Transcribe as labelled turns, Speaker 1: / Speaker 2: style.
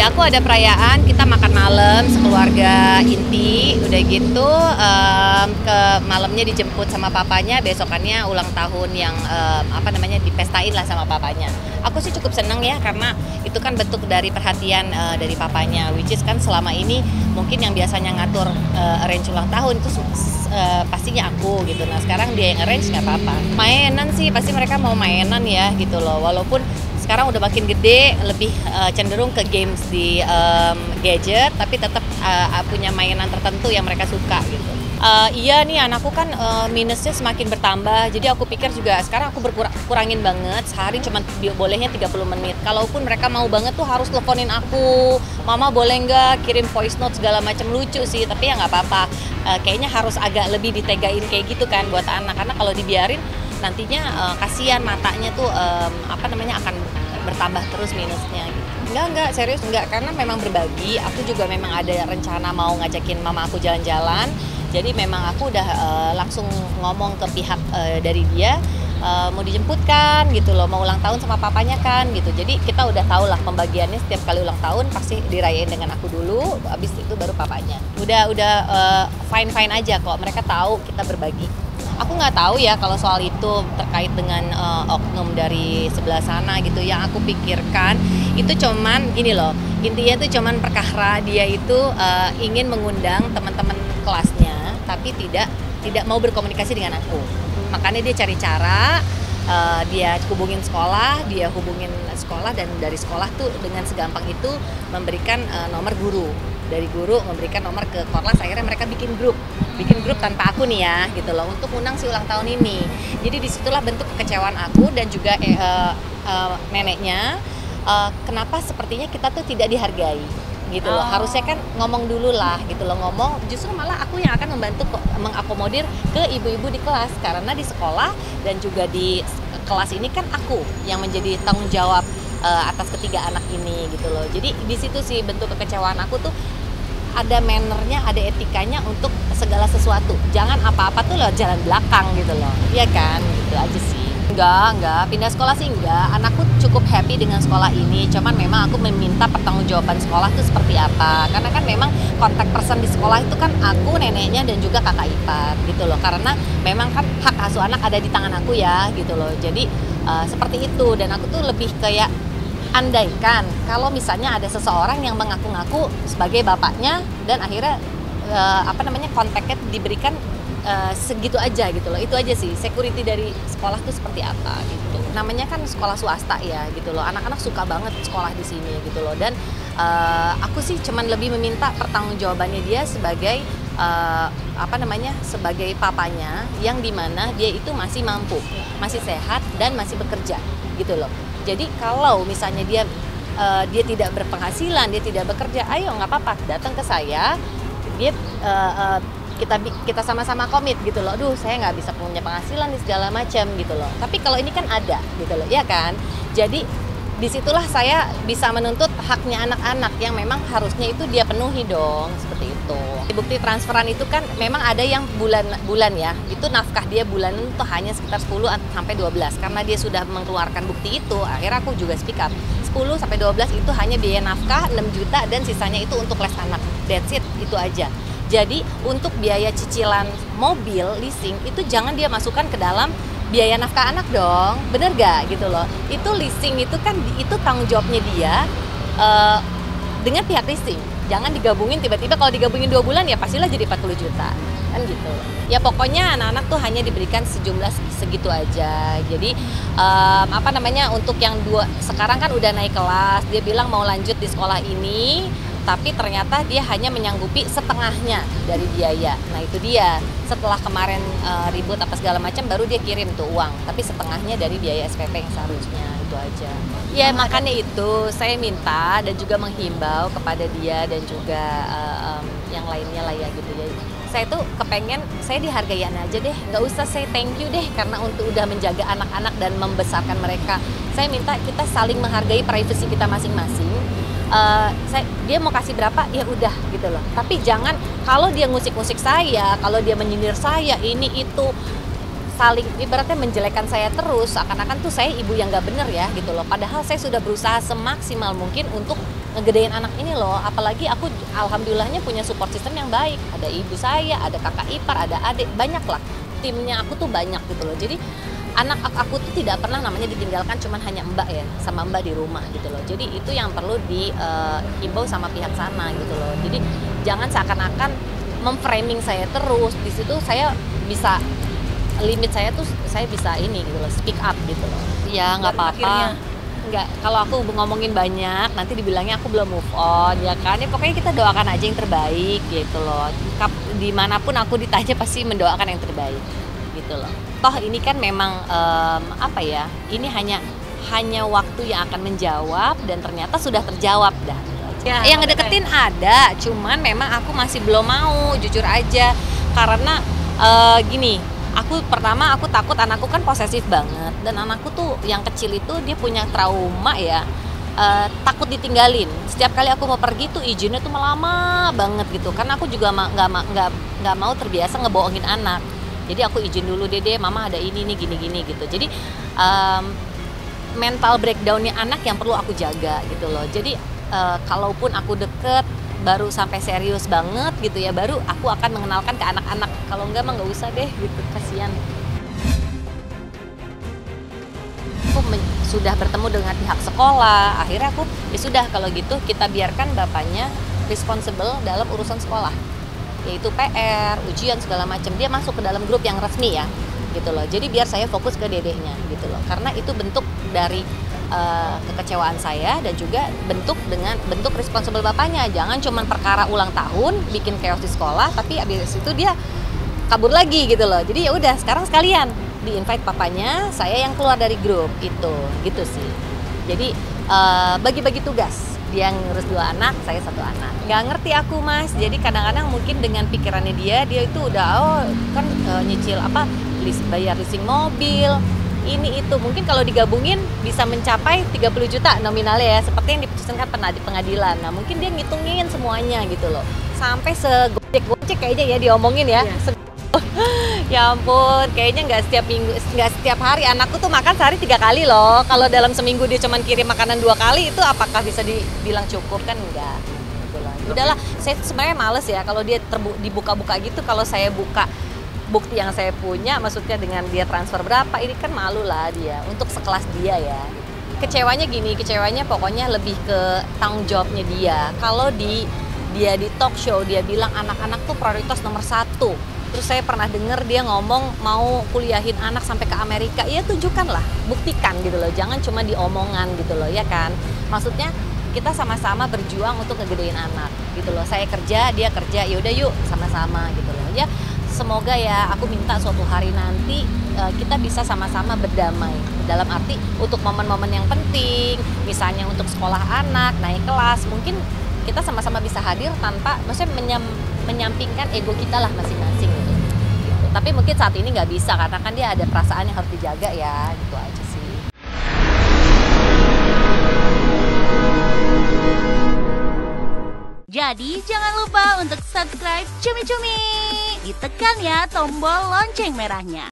Speaker 1: aku ada perayaan, kita makan malam sekeluarga inti, udah gitu ke malamnya dijemput sama papanya, besokannya ulang tahun yang dipestain lah sama papanya. Aku sih cukup seneng ya karena itu kan bentuk dari perhatian dari papanya, which is kan selama ini mungkin yang biasanya ngatur arrange ulang tahun itu pastinya aku gitu. Nah sekarang dia yang arrange nggak apa-apa. Mainan sih pasti mereka mau mainan ya gitu loh, walaupun sekarang udah makin gede, lebih cenderung ke games di gadget, tapi tetap punya mainan tertentu yang mereka suka gitu. Iya nih anakku kan minusnya semakin bertambah, jadi aku pikir juga sekarang aku kurangin banget, sehari cuma bolehnya 30 menit. Kalaupun mereka mau banget tuh harus teleponin aku, mama boleh nggak kirim voice note segala macam, lucu sih, tapi ya nggak apa-apa. Kayaknya harus agak lebih ditegain kayak gitu kan buat anak, karena kalau dibiarin nantinya kasihan matanya tuh akan bertambah terus minusnya gitu. Enggak, serius enggak, karena memang berbagi. Aku juga memang ada rencana mau ngajakin mama aku jalan-jalan. Jadi memang aku udah langsung ngomong ke pihak dari dia mau dijemput kan gitu loh, mau ulang tahun sama papanya kan gitu. Jadi kita udah tahu lah pembagiannya, setiap kali ulang tahun pasti dirayain dengan aku dulu, habis itu baru papanya. Udah fine aja kok, mereka tahu kita berbagi. Aku nggak tahu ya kalau soal itu terkait dengan oknum dari sebelah sana gitu. Yang aku pikirkan itu cuman gini loh, intinya itu cuman perkara dia itu ingin mengundang teman-teman kelasnya, tapi tidak mau berkomunikasi dengan aku. Makanya dia cari cara, dia hubungin sekolah, dan dari sekolah tuh dengan segampang itu memberikan nomor guru. Dari guru memberikan nomor ke Korlas, akhirnya mereka bikin grup tanpa aku nih ya gitu loh, untuk undang si ulang tahun ini. Jadi disitulah bentuk kekecewaan aku dan juga neneknya, kenapa sepertinya kita tuh tidak dihargai gitu loh. Harusnya kan ngomong dulu lah gitu loh, justru malah aku yang akan membantu mengakomodir ke ibu-ibu di kelas, karena di sekolah dan juga di kelas ini kan aku yang menjadi tanggung jawab atas ketiga anak ini gitu loh. Jadi di situ sih bentuk kekecewaan aku tuh, ada mannernya, ada etikanya untuk segala sesuatu. Jangan apa-apa tuh lewat jalan belakang gitu loh. Iya kan? Gitu aja sih. Enggak, pindah sekolah sih enggak. Anakku cukup happy dengan sekolah ini. Cuman memang aku meminta pertanggungjawaban sekolah itu seperti apa. Karena kan memang kontak person di sekolah itu kan aku, neneknya, dan juga kakak ipar gitu loh. Karena memang kan hak asuh anak ada di tangan aku ya gitu loh. Jadi seperti itu. Dan aku tuh lebih kayak, andaikan kalau misalnya ada seseorang yang mengaku-ngaku sebagai bapaknya dan akhirnya kontaknya diberikan segitu aja gitu loh. Itu aja sih, security dari sekolah tuh seperti apa gitu. Namanya kan sekolah swasta ya gitu loh. Anak-anak suka banget sekolah di sini gitu loh. Dan aku sih cuman lebih meminta pertanggungjawabannya dia sebagai sebagai papanya, yang dimana dia itu masih mampu, masih sehat dan masih bekerja gitu loh. Jadi kalau misalnya dia tidak berpenghasilan, dia tidak bekerja, ayo nggak apa-apa, datang ke saya, kita sama-sama komit gitu loh. Aduh, saya nggak bisa punya penghasilan di segala macam gitu loh. Tapi kalau ini kan ada gitu loh, ya kan? Jadi disitulah saya bisa menuntut haknya anak-anak yang memang harusnya itu dia penuhi dong, seperti itu. Bukti transferan itu kan memang ada yang bulan ya, itu nafkah dia bulanan itu hanya sekitar 10 sampai 12. Karena dia sudah mengeluarkan bukti itu, akhirnya aku juga speak up. 10 sampai 12 itu hanya biaya nafkah 6 juta dan sisanya itu untuk les anak. That's it, itu aja. Jadi untuk biaya cicilan mobil leasing itu jangan dia masukkan ke dalam biaya nafkah anak dong, bener gak gitu loh. Itu leasing itu kan itu tanggung jawabnya dia dengan pihak leasing. Jangan digabungin tiba-tiba, kalau digabungin 2 bulan ya pastilah jadi 40 juta kan gitu. Ya pokoknya anak-anak tuh hanya diberikan sejumlah segitu aja. Jadi untuk yang sekarang kan udah naik kelas, dia bilang mau lanjut di sekolah ini, tapi ternyata dia hanya menyanggupi setengahnya dari biaya. Nah itu dia, setelah kemarin ribut apa segala macam baru dia kirim tuh uang, tapi setengahnya dari biaya SPP yang seharusnya. Itu aja ya. Makanya itu saya minta dan juga menghimbau kepada dia dan juga yang lainnya lah ya gitu ya. Saya tuh kepengen saya dihargai aja deh, nggak usah saya thank you deh karena untuk udah menjaga anak-anak dan membesarkan mereka. Saya minta kita saling menghargai privasi kita masing-masing. Dia mau kasih berapa ya udah gitu loh, tapi jangan kalau dia ngusik-ngusik saya, kalau dia menyindir saya ini itu, saling ibaratnya menjelekkan saya terus, seakan-akan tuh saya ibu yang nggak bener ya gitu loh. Padahal saya sudah berusaha semaksimal mungkin untuk ngegedein anak ini loh. Apalagi aku alhamdulillahnya punya support system yang baik, ada ibu saya, ada kakak ipar, ada adik, banyak lah, timnya aku tuh banyak gitu loh. Jadi anak aku tuh tidak pernah namanya ditinggalkan cuman hanya mbak ya, sama mbak di rumah gitu loh. Jadi itu yang perlu dihimbau sama pihak sana gitu loh. Jadi jangan seakan-akan memframing saya terus. Di situ saya bisa, limit saya tuh saya bisa ini gitu loh, speak up gitu loh. Ya nggak apa-apa. Nggak, kalau aku ngomongin banyak nanti dibilangnya aku belum move on ya kan. Ya pokoknya kita doakan aja yang terbaik gitu loh. Dimanapun aku ditanya pasti mendoakan yang terbaik gitu loh. Toh ini kan memang apa ya, ini hanya waktu yang akan menjawab dan ternyata sudah terjawab dah. Ya, yang ngedeketin ada, cuman memang aku masih belum mau, jujur aja. Karena gini, aku takut anakku kan posesif banget, dan anakku tuh yang kecil itu dia punya trauma ya, takut ditinggalin. Setiap kali aku mau pergi tuh izinnya tuh lama banget gitu, karena aku juga nggak mau terbiasa ngebohongin anak. Jadi aku izin dulu, Dede, mama ada ini nih gini-gini gitu. Jadi mental breakdownnya anak yang perlu aku jaga gitu loh. Jadi kalaupun aku deket baru sampai serius banget gitu ya, baru aku akan mengenalkan ke anak-anak. Kalau enggak mah nggak usah deh gitu, kasihan. Aku sudah bertemu dengan pihak sekolah, akhirnya aku ya sudah kalau gitu kita biarkan bapaknya responsible dalam urusan sekolah, yaitu PR, ujian segala macam. Dia masuk ke dalam grup yang resmi ya gitu loh. Jadi biar saya fokus ke dedehnya gitu loh, karena itu bentuk dari kekecewaan saya dan juga bentuk responsible bapaknya. Jangan cuma perkara ulang tahun bikin chaos di sekolah tapi abis itu dia kabur lagi gitu loh. Jadi ya udah, sekarang sekalian di invite papanya, saya yang keluar dari grup itu gitu sih. Jadi bagi-bagi tugas, dia ngurus 2 anak, saya 1 anak. Nggak ngerti aku Mas, jadi kadang-kadang mungkin dengan pikirannya dia itu udah kan nyicil bayar leasing mobil, ini itu mungkin kalau digabungin bisa mencapai 30 juta nominalnya ya, seperti yang diputuskan pengadilan. Nah mungkin dia ngitungin semuanya gitu loh, sampai segocek-gocek kayaknya ya diomongin ya. Ya ampun, kayaknya nggak setiap hari. Anakku tuh makan sehari 3 kali loh. Kalau dalam seminggu dia cuma kirim makanan 2 kali, itu apakah bisa dibilang cukup? Kan enggak gitu lah. Udahlah, saya sebenarnya males ya kalau dia dibuka-buka gitu. Kalau saya buka bukti yang saya punya, maksudnya dengan dia transfer berapa, ini kan malu lah dia untuk sekelas dia ya. Kecewanya pokoknya lebih ke tanggung jawabnya dia. Kalau dia di talk show dia bilang anak-anak tuh prioritas nomor 1. Terus saya pernah dengar dia ngomong mau kuliahin anak sampai ke Amerika. Ya tunjukkanlah, buktikan gitu loh. Jangan cuma diomongan gitu loh, ya kan. Maksudnya kita sama-sama berjuang untuk ngegedein anak gitu loh. Saya kerja, dia kerja, yaudah yuk sama-sama gitu loh. Ya semoga ya, aku minta suatu hari nanti kita bisa sama-sama berdamai. Dalam arti untuk momen-momen yang penting, misalnya untuk sekolah anak, naik kelas, mungkin kita sama-sama bisa hadir tanpa, maksudnya menyampingkan ego kita lah masing-masing gitu. Tapi mungkin saat ini nggak bisa karena kan dia ada perasaan yang harus dijaga ya, gitu aja sih.
Speaker 2: Jadi jangan lupa untuk subscribe Cumi Cumi. Ditekan ya tombol lonceng merahnya.